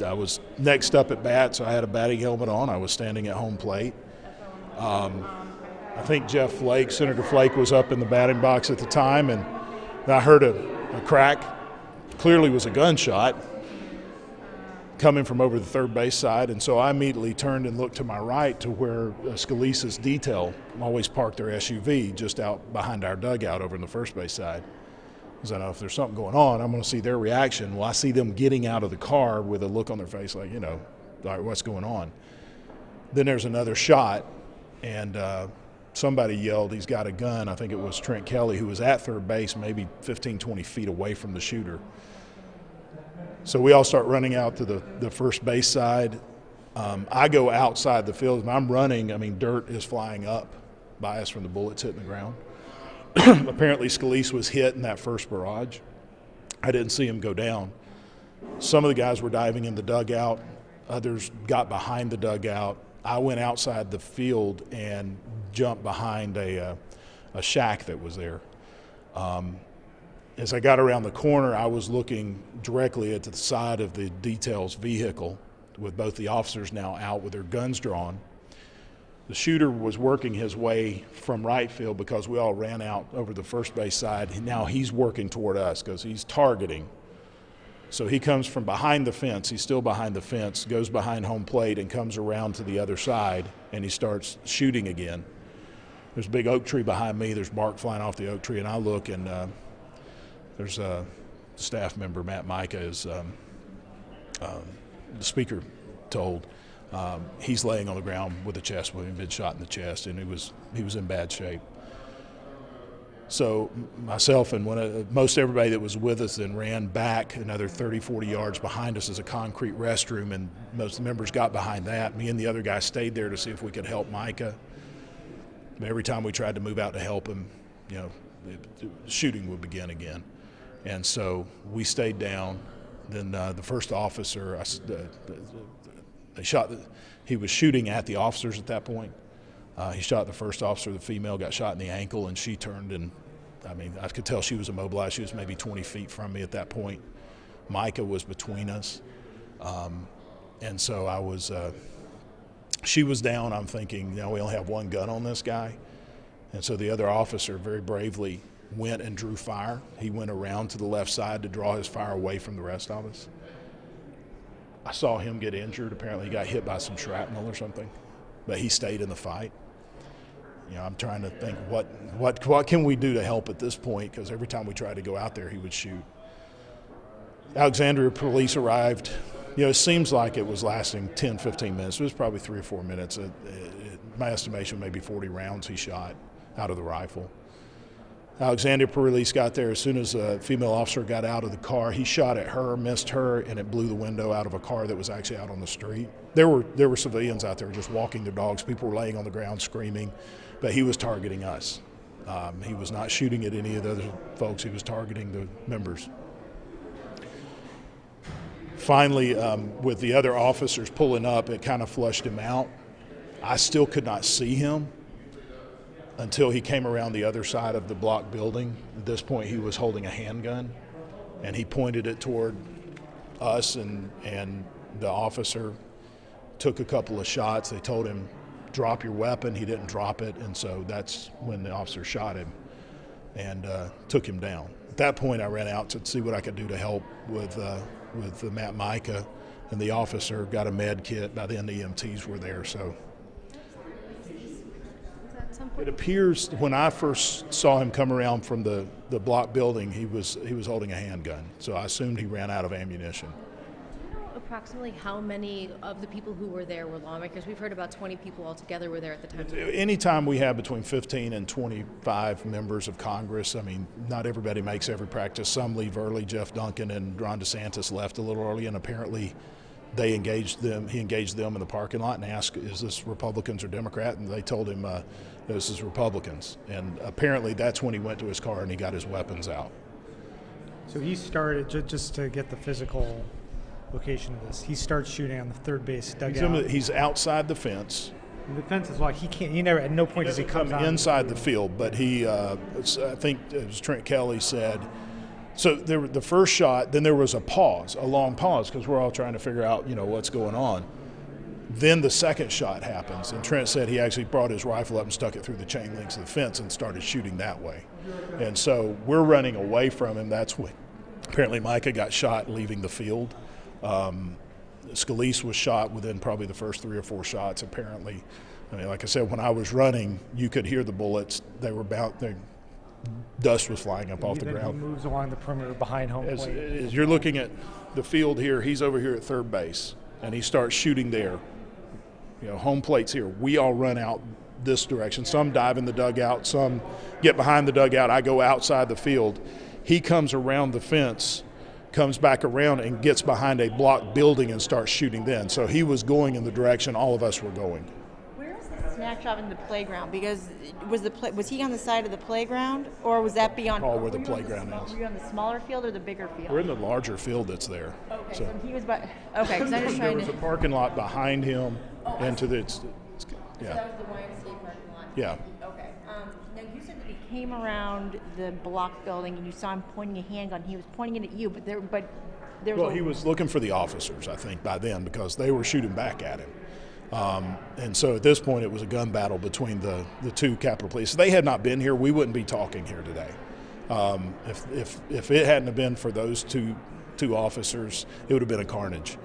I was next up at bat, so I had a batting helmet on. I was standing at home plate. I think Jeff Flake, Senator Flake, was up in the batting box at the time, and I heard a crack. Clearly was a gunshot coming from over the third base side, and so I immediately turned and looked to my right to where Scalise's detail always parked their SUV just out behind our dugout over in the first base side. Because I know if there's something going on, I'm going to see their reaction. Well, I see them getting out of the car with a look on their face like, you know, like, what's going on? Then there's another shot, and somebody yelled, he's got a gun. I think it was Trent Kelly, who was at third base, maybe 15, 20 feet away from the shooter. So we all start running out to the first base side. I go outside the field. When I'm running, I mean, dirt is flying up by us from the bullets hitting the ground. Apparently Scalise was hit in that first barrage. I didn't see him go down. Some of the guys were diving in the dugout. Others got behind the dugout. I went outside the field and jumped behind a shack that was there. As I got around the corner, I was looking directly at the side of the detail's vehicle with both the officers now out with their guns drawn. The shooter was working his way from right field because we all ran out over the first base side. Now he's working toward us because he's targeting. So he comes from behind the fence. He's still behind the fence, goes behind home plate and comes around to the other side, and he starts shooting again. There's a big oak tree behind me. There's bark flying off the oak tree, and I look, and there's a staff member, Matt Micah, is the speaker told. He's laying on the ground with a chest wound, been shot in the chest, and he was in bad shape. So myself and most everybody that was with us then ran back another 30, 40 yards behind us is a concrete restroom, and most of the members got behind that. Me and the other guy stayed there to see if we could help Micah. But every time we tried to move out to help him, you know, the shooting would begin again. And so we stayed down. Then the first officer, they shot. He was shooting at the officers at that point. He shot the first officer. The female got shot in the ankle, and she turned, and I mean, I could tell she was immobilized. She was maybe 20 feet from me at that point. Micah was between us, and so I was. She was down. I'm thinking, you know, we only have one gun on this guy, and so the other officer very bravely went and drew fire. He went around to the left side to draw his fire away from the rest of us. I saw him get injured. Apparently he got hit by some shrapnel or something, but he stayed in the fight. You know, I'm trying to think what can we do to help at this point, because every time we tried to go out there, he would shoot. Alexandria police arrived. You know, it seems like it was lasting 10, 15 minutes. It was probably 3 or 4 minutes. My estimation, maybe 40 rounds he shot out of the rifle. Alexandria Police got there as soon as a female officer got out of the car. He shot at her, missed her, and it blew the window out of a car that was actually out on the street. There were civilians out there just walking their dogs. People were laying on the ground screaming, but he was targeting us. He was not shooting at any of the other folks. He was targeting the members. Finally, with the other officers pulling up, it kind of flushed him out. I still could not see him until he came around the other side of the block building. At this point, he was holding a handgun, and he pointed it toward us, and the officer took a couple of shots. They told him, drop your weapon. He didn't drop it, and so that's when the officer shot him and took him down. At that point, I ran out to see what I could do to help with Matt Micah, and the officer got a med kit. By then, the EMTs were there, so. It appears when I first saw him come around from the block building, he was holding a handgun. So I assumed he ran out of ammunition. Do you know approximately how many of the people who were there were lawmakers? We've heard about 20 people altogether were there at the time. Anytime we have between 15 and 25 members of Congress, I mean, not everybody makes every practice. Some leave early. Jeff Duncan and Ron DeSantis left a little early, and apparently he engaged them in the parking lot and asked, is this Republicans or Democrat? And they told him, this is Republicans. And apparently that's when he went to his car and he got his weapons out. So he started, just to get the physical location of this, he starts shooting on the third base dugout. He's outside the fence. And the fence is like, he never, at no point does he come inside the field, but he, I think as Trent Kelly said, So the first shot, then there was a pause, a long pause, because we're all trying to figure out, what's going on. Then the second shot happens, and Trent said he actually brought his rifle up and stuck it through the chain links of the fence and started shooting that way. And so we're running away from him. That's when apparently Micah got shot leaving the field. Scalise was shot within probably the first 3 or 4 shots, apparently. I mean, like I said, when I was running, you could hear the bullets. They were dust was flying up off the Then ground. he moves along the perimeter behind home plate. As you're looking at the field here, he's over here at third base, and he starts shooting there. Home plate's here. We all run out this direction. Some dive in the dugout, some get behind the dugout. I go outside the field. He comes around the fence, comes back around, and gets behind a block building and starts shooting then. So he was going in the direction all of us were going. Where is the snack shop in the playground? Because was he on the side of the playground, or was that beyond? All where the playground is. Were you on the smaller field or the bigger field? We're in the larger field that's there. Okay, so he was by. Okay, because I'm just There trying was to. a parking lot behind him into the. So Yeah. that was the YMCA parking lot. Yeah. Okay. Now you said that he came around the block building and you saw him pointing a handgun. He was pointing it at you, but there was. Well, he was looking for the officers, I think, by then, because they were shooting back at him. And so at this point, it was a gun battle between the two Capitol Police. If they had not been here, we wouldn't be talking here today. If it hadn't have been for those two officers, it would have been a carnage.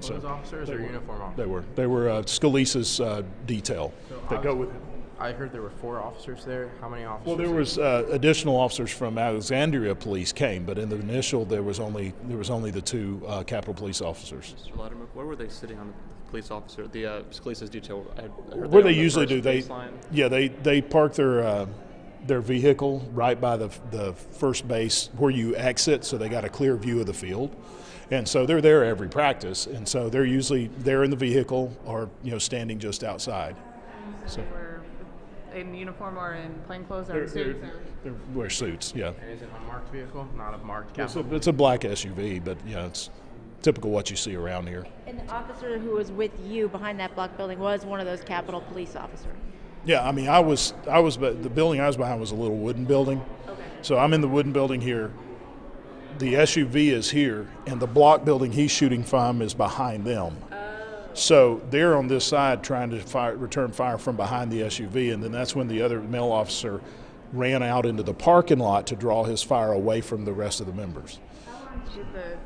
So those officers or uniform officers? They were Scalise's detail that go with him. I heard there were 4 officers there. How many officers? Well, there was additional officers from Alexandria Police came, but in the initial there was only the 2 Capitol Police officers. Mr. Latimer, where were they sitting on the police officer, the Scalise's detail? I heard Where were they on the usually first do, they park their vehicle right by the first base where you exit, so they got a clear view of the field. And so they're there every practice, and so they're usually there in the vehicle or standing just outside. So Were in uniform or in plain clothes or in suits? they wear suits, yeah. And is it a marked vehicle? Not a marked It's Capitol? a black SUV, but it's typical what you see around here. And the officer who was with you behind that block building was one of those Capitol Police officers. Yeah, I mean, but the building I was behind was a little wooden building. Okay. So I'm in the wooden building here. The SUV is here, and the block building he's shooting from is behind them. So they're on this side trying to return fire from behind the SUV, and then that's when the other male officer ran out into the parking lot to draw his fire away from the rest of the members. How long did the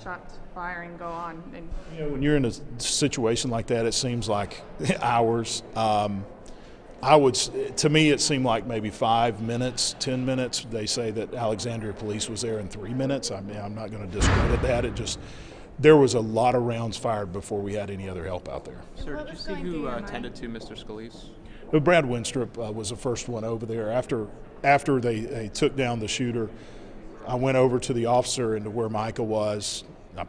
shots firing go on? And When you're in a situation like that, it seems like hours. To me, it seemed like maybe 5 minutes, 10 minutes. They say that Alexandria Police was there in 3 minutes. I mean, I'm not going to discredit that. There was a lot of rounds fired before we had any other help out there. Sir, did you see who attended to Mr. Scalise? But Brad Winstrup was the first one over there. After they took down the shooter, I went over to the officer and to where Micah was. I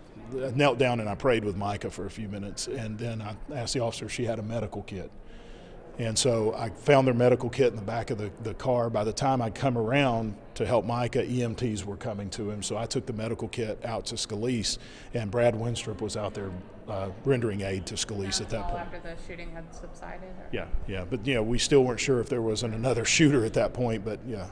knelt down and I prayed with Micah for a few minutes, and then I asked the officer if she had a medical kit. And so I found their medical kit in the back of the car. By the time I come around to help Micah, EMTs were coming to him. So I took the medical kit out to Scalise, and Brad Winstrup was out there rendering aid to Scalise at that all point. after the shooting had subsided? Or? Yeah. But we still weren't sure if there wasn't another shooter at that point, but yeah.